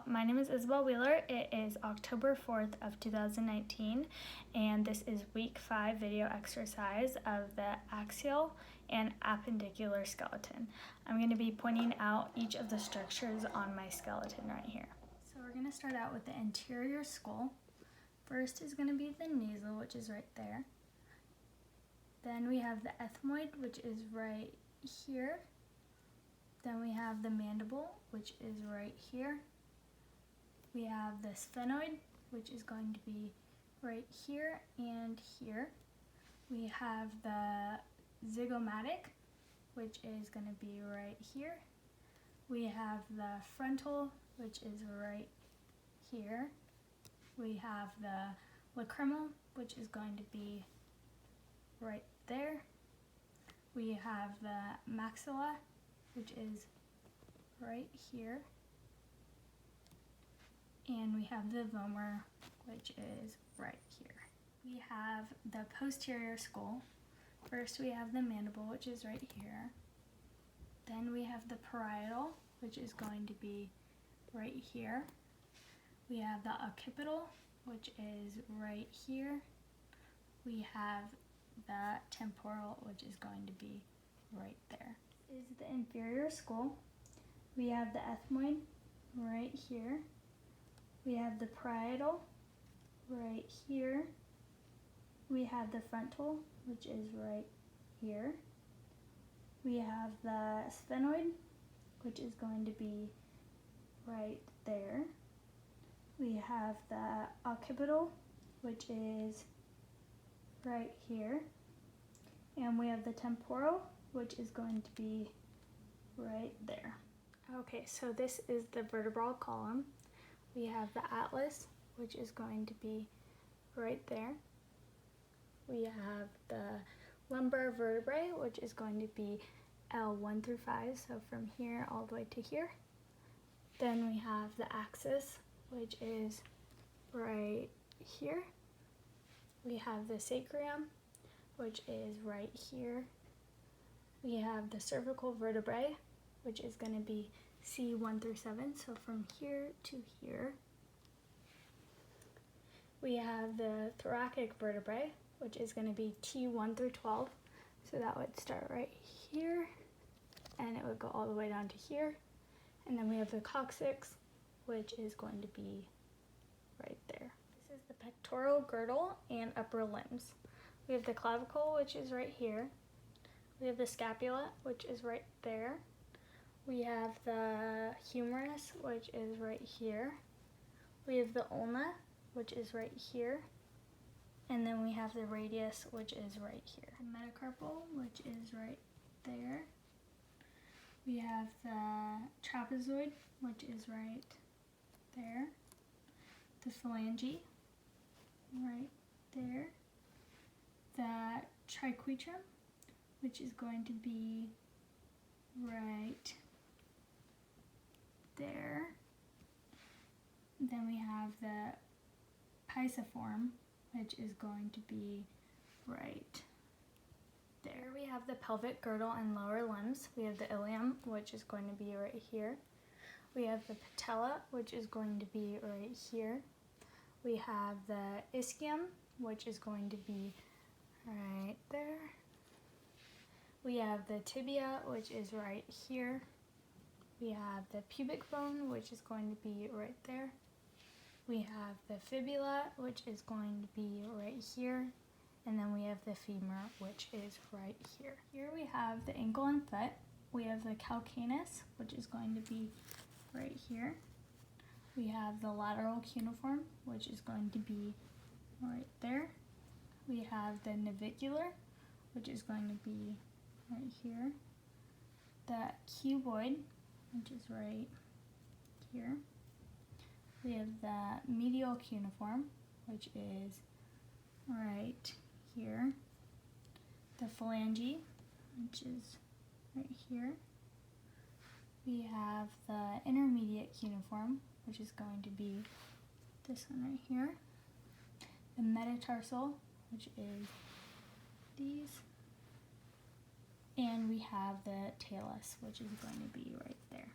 my name is Isabel Wheeler. It is October 4th of 2019, and this is week 5 video exercise of the axial and appendicular skeleton. I'm going to be pointing out each of the structures on my skeleton right here. So we're going to start out with the anterior skull. First is going to be the nasal, which is right there. Then we have the ethmoid, which is right here. Then we have the mandible, which is right here. We have the sphenoid, which is going to be right here and here. We have the zygomatic, which is going to be right here. We have the frontal, which is right here. We have the lacrimal, which is going to be right there. We have the maxilla, which is right here. And we have the vomer, which is right here. We have the posterior skull. First we have the mandible, which is right here. Then we have the parietal, which is going to be right here. We have the occipital, which is right here. We have the temporal, which is going to be right there. This is the inferior skull. We have the ethmoid right here. We have the parietal right here. We have the frontal, which is right here. We have the sphenoid, which is going to be right there. We have the occipital, which is right here. And we have the temporal, which is going to be right there. Okay, so this is the vertebral column. We have the atlas, which is going to be right there. We have the lumbar vertebrae, which is going to be L1 through 5, so from here all the way to here. Then we have the axis, which is right here. We have the sacrum, which is right here. We have the cervical vertebrae, which is going to be C1 through 7, so from here to here. We have the thoracic vertebrae, which is going to be T1 through 12, so that would start right here, and it would go all the way down to here. And then we have the coccyx, which is going to be right there. This is the pectoral girdle and upper limbs. We have the clavicle, which is right here. We have the scapula, which is right there. We have the humerus, which is right here. We have the ulna, which is right here. And then we have the radius, which is right here. The metacarpal, which is right there. We have the trapezoid, which is right there. The phalange, right there. The triquetrum, which is going to be right there. Then we have the pisiform, which is going to be right there. We have the pelvic girdle and lower limbs. We have the ilium, which is going to be right here. We have the patella, which is going to be right here. We have the ischium, which is going to be right there. We have the tibia, which is right here. We have the pubic bone, which is going to be right there. We have the fibula, which is going to be right here. And then we have the femur, which is right here. Here we have the ankle and foot. We have the calcaneus, which is going to be right here. We have the lateral cuneiform, which is going to be right there. We have the navicular, which is going to be right here. The cuboid, which is right here. We have the medial cuneiform, which is right here. The phalange, which is right here. We have the intermediate cuneiform, which is going to be this one right here. The metatarsal, which is these. And we have the talus, which is going to be right there.